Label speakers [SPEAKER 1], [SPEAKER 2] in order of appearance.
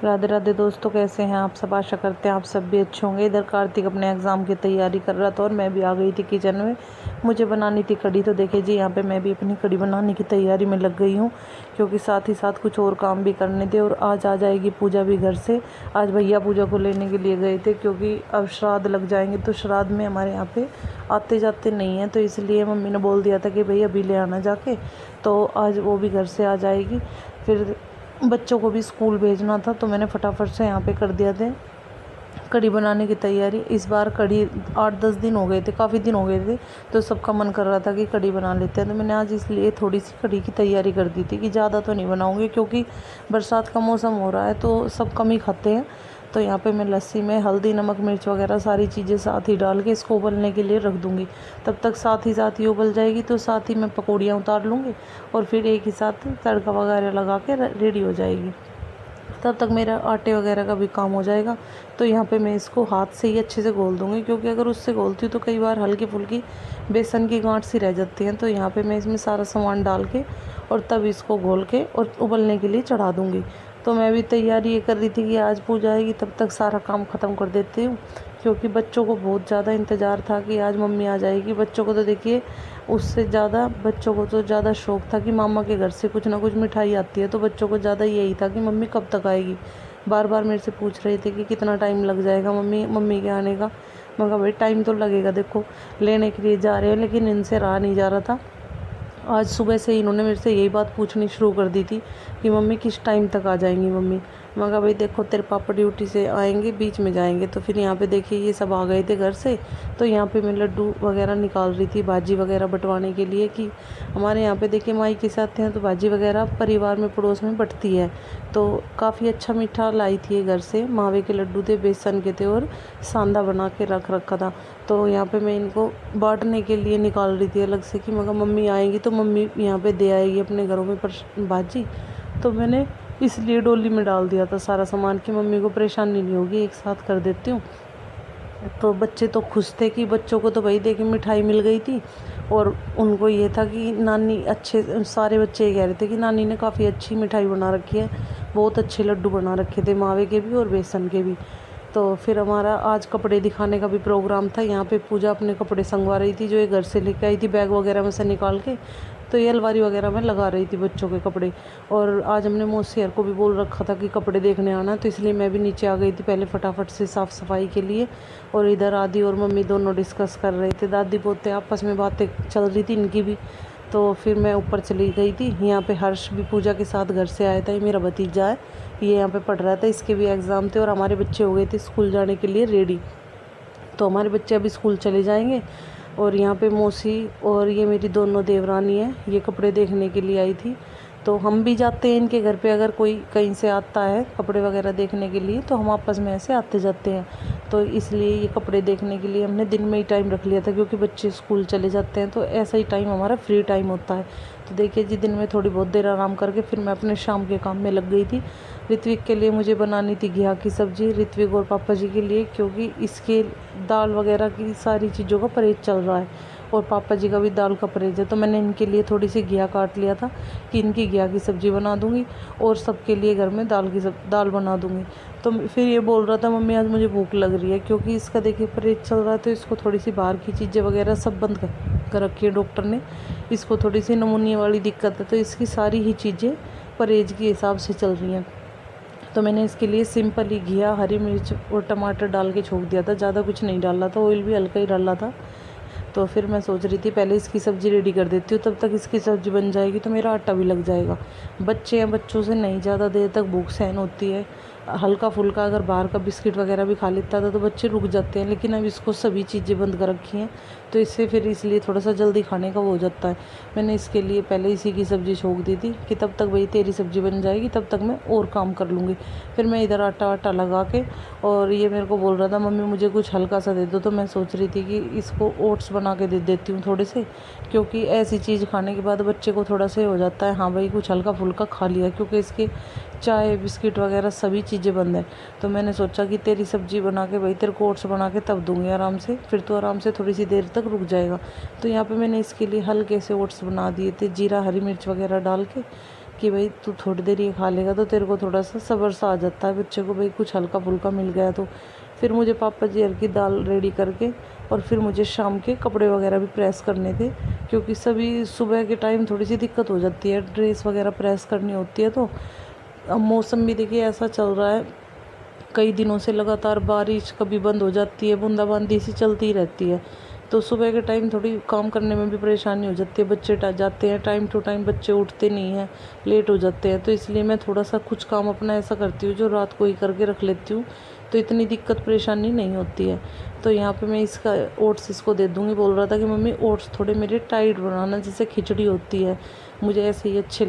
[SPEAKER 1] राधे राधे दोस्तों, कैसे हैं आप सब। आशा करते हैं आप सब भी अच्छे होंगे। इधर कार्तिक अपने एग्ज़ाम की तैयारी कर रहा था और मैं भी आ गई थी किचन में। मुझे बनानी थी कढ़ी, तो देखिए जी यहाँ पे मैं भी अपनी कढ़ी बनाने की तैयारी में लग गई हूँ, क्योंकि साथ ही साथ कुछ और काम भी करने थे। और आज आ जाएगी पूजा भी घर से। आज भैया पूजा को लेने के लिए गए थे, क्योंकि अब श्राद्ध लग जाएंगे, तो श्राद्ध में हमारे यहाँ पे आते जाते नहीं हैं, तो इसलिए मम्मी ने बोल दिया था कि भैया अभी ले आना जाके। तो आज वो भी घर से आ जाएगी। फिर बच्चों को भी स्कूल भेजना था, तो मैंने फटाफट से यहाँ पे कर दिया था कढ़ी बनाने की तैयारी। इस बार कढ़ी 8-10 दिन हो गए थे, काफ़ी दिन हो गए थे, तो सबका मन कर रहा था कि कढ़ी बना लेते हैं। तो मैंने आज इसलिए थोड़ी सी कढ़ी की तैयारी कर दी थी कि ज़्यादा तो नहीं बनाऊँगी, क्योंकि बरसात का मौसम हो रहा है तो सब कम ही खाते हैं। तो यहाँ पे मैं लस्सी में हल्दी, नमक, मिर्च वगैरह सारी चीज़ें साथ ही डाल के इसको उबलने के लिए रख दूँगी। तब तक साथ ही उबल जाएगी, तो साथ ही मैं पकौड़ियाँ उतार लूँगी और फिर एक ही साथ तड़का वगैरह लगा के रेडी हो जाएगी। तब तक मेरा आटे वगैरह का भी काम हो जाएगा। तो यहाँ पे मैं इसको हाथ से ही अच्छे से घोल दूँगी, क्योंकि अगर उससे घोलती हूँ तो कई बार हल्की फुल्की बेसन की गांठ सी रह जाती हैं। तो यहाँ पे मैं इसमें सारा सामान डाल के और तब इसको घोल के और उबलने के लिए चढ़ा दूँगी। तो मैं भी तैयारी ये कर रही थी कि आज पूजा आएगी, तब तक सारा काम ख़त्म कर देती हूँ, क्योंकि बच्चों को बहुत ज़्यादा इंतज़ार था कि आज मम्मी आ जाएगी। बच्चों को तो देखिए, उससे ज़्यादा बच्चों को तो ज़्यादा शौक़ था कि मामा के घर से कुछ ना कुछ मिठाई आती है, तो बच्चों को ज़्यादा यही था कि मम्मी कब तक आएगी। बार बार मेरे से पूछ रहे थे कि कितना टाइम लग जाएगा मम्मी मम्मी के आने का। मैं कहा भाई टाइम तो लगेगा, देखो लेने के लिए जा रहे हैं, लेकिन इनसे रहा नहीं जा रहा था। आज सुबह से ही इन्होंने मेरे से यही बात पूछनी शुरू कर दी थी कि मम्मी किस टाइम तक आ जाएंगी मम्मी। मैं कहा भाई देखो, तेरे पापा ड्यूटी से आएंगे, बीच में जाएंगे। तो फिर यहाँ पे देखिए ये सब आ गए थे घर से। तो यहाँ पे मैं लड्डू वगैरह निकाल रही थी भाजी वगैरह बंटवाने के लिए, कि हमारे यहाँ पे देखिए माई के साथ हैं तो भाजी वगैरह परिवार में पड़ोस में बंटती है। तो काफ़ी अच्छा मीठा लाई थी ये घर से, मावे के लड्डू थे, बेसन के थे और सांदा बना के रख रखा था। तो यहाँ पे मैं इनको बांटने के लिए निकाल रही थी अलग से, कि मगर मम्मी आएंगी तो मम्मी यहाँ पे दे आएगी अपने घरों में पर भाजी। तो मैंने इसलिए डोली में डाल दिया था सारा सामान, कि मम्मी को परेशानी नहीं होगी, एक साथ कर देती हूँ। तो बच्चे तो खुश थे कि बच्चों को तो भाई देखिए मिठाई मिल गई थी, और उनको ये था कि नानी अच्छे, सारे बच्चे ये कह रहे थे कि नानी ने काफ़ी अच्छी मिठाई बना रखी है, बहुत अच्छे लड्डू बना रखे थे मावे के भी और बेसन के भी। तो फिर हमारा आज कपड़े दिखाने का भी प्रोग्राम था। यहाँ पे पूजा अपने कपड़े संगवा रही थी, जो ये घर से लेके आई थी बैग वगैरह में से निकाल के। तो ये अलमारी वगैरह में लगा रही थी बच्चों के कपड़े। और आज हमने मौसीहर को भी बोल रखा था कि कपड़े देखने आना, तो इसलिए मैं भी नीचे आ गई थी पहले फटाफट से साफ़ सफाई के लिए। और इधर आदि और मम्मी दोनों डिस्कस कर रहे थे, दादी पोते आपस में बातें चल रही थी इनकी भी। तो फिर मैं ऊपर चली गई थी। यहाँ पे हर्ष भी पूजा के साथ घर से आया था, ये मेरा भतीजा है, ये यहाँ पे पढ़ रहा था, इसके भी एग्ज़ाम थे और हमारे बच्चे हो गए थे स्कूल जाने के लिए रेडी। तो हमारे बच्चे अभी स्कूल चले जाएंगे। और यहाँ पे मौसी और ये मेरी दोनों देवरानी है, ये कपड़े देखने के लिए आई थी। तो हम भी जाते हैं इनके घर पे, अगर कोई कहीं से आता है कपड़े वगैरह देखने के लिए, तो हम आपस में ऐसे आते जाते हैं। तो इसलिए ये कपड़े देखने के लिए हमने दिन में ही टाइम रख लिया था, क्योंकि बच्चे स्कूल चले जाते हैं तो ऐसा ही टाइम हमारा फ्री टाइम होता है। तो देखिए जी, दिन में थोड़ी बहुत देर आराम करके फिर मैं अपने शाम के काम में लग गई थी। ऋत्विक के लिए मुझे बनानी थी घिया की सब्ज़ी, ऋत्विक और पापा जी के लिए, क्योंकि इसके दाल वगैरह की सारी चीज़ों का परहेज चल रहा है, और पापा जी का भी दाल का परहेज है। तो मैंने इनके लिए थोड़ी सी घिया काट लिया था कि इनकी घिया की सब्ज़ी बना दूँगी, और सबके लिए घर में दाल बना दूँगी। तो फिर ये बोल रहा था मम्मी आज मुझे भूख लग रही है, क्योंकि इसका देखिए परहेज चल रहा है, तो इसको थोड़ी सी बाहर की चीज़ें वगैरह सब बंद कर रखी है डॉक्टर ने। इसको थोड़ी सी नमूनिया वाली दिक्कत है, तो इसकी सारी ही चीज़ें परहेज के हिसाब से चल रही हैं। तो मैंने इसके लिए सिंपल ही घिया, हरी मिर्च और टमाटर डाल के छोड़ दिया था, ज़्यादा कुछ नहीं डाला था, ऑयल भी हल्का ही डाला था। तो फिर मैं सोच रही थी पहले इसकी सब्ज़ी रेडी कर देती हूँ, तब तक इसकी सब्ज़ी बन जाएगी तो मेरा आटा भी लग जाएगा। बच्चे हैं, बच्चों से नहीं ज़्यादा देर तक भूख सहन होती है। हल्का फुल्का अगर बाहर का बिस्किट वगैरह भी खा लेता था तो बच्चे रुक जाते हैं, लेकिन अब इसको सभी चीज़ें बंद कर रखी हैं, तो इससे फिर इसलिए थोड़ा सा जल्दी खाने का वो हो जाता है। मैंने इसके लिए पहले इसी की सब्ज़ी छोड़ दी थी कि तब तक भाई तेरी सब्ज़ी बन जाएगी, तब तक मैं और काम कर लूँगी। फिर मैं इधर आटा वाटा लगा के, और ये मेरे को बोल रहा था मम्मी मुझे कुछ हल्का सा दे दो, तो मैं सोच रही थी कि इसको ओट्स बना के दे देती हूँ थोड़े से, क्योंकि ऐसी चीज़ खाने के बाद बच्चे को थोड़ा सा हो जाता है हाँ भाई कुछ हल्का फुल्का खा लिया, क्योंकि इसके चाय बिस्किट वगैरह सभी चीज़ें बंद है। तो मैंने सोचा कि तेरी सब्ज़ी बना के भाई तेरे को ओट्स बना के तब दूँगी आराम से, फिर तो आराम से थोड़ी सी देर तक रुक जाएगा। तो यहाँ पे मैंने इसके लिए हल्के से ओट्स बना दिए थे, जीरा हरी मिर्च वगैरह डाल के। कि भाई तू थोड़ी देर ये खा लेगा तो तेरे को थोड़ा सा सब्र सा आ जाता है बच्चे को, भाई कुछ हल्का फुल्का मिल गया तो। फिर मुझे पापा जी की दाल रेडी करके और फिर मुझे शाम के कपड़े वगैरह भी प्रेस करने थे, क्योंकि सभी सुबह के टाइम थोड़ी सी दिक्कत हो जाती है, ड्रेस वगैरह प्रेस करनी होती है। तो अब मौसम भी देखिए ऐसा चल रहा है, कई दिनों से लगातार बारिश कभी बंद हो जाती है, बूंदाबांदी सी चलती रहती है। तो सुबह के टाइम थोड़ी काम करने में भी परेशानी हो जाती है, बच्चे जाते हैं टाइम टू टाइम, बच्चे उठते नहीं हैं, लेट हो जाते हैं। तो इसलिए मैं थोड़ा सा कुछ काम अपना ऐसा करती हूँ जो रात को ही करके रख लेती हूँ, तो इतनी दिक्कत परेशानी नहीं होती है। तो यहाँ पे मैं इसका ओट्स इसको दे दूँगी। बोल रहा था कि मम्मी ओट्स थोड़े मेरे टाइट बनाना, जैसे खिचड़ी होती है, मुझे ऐसे ही अच्छे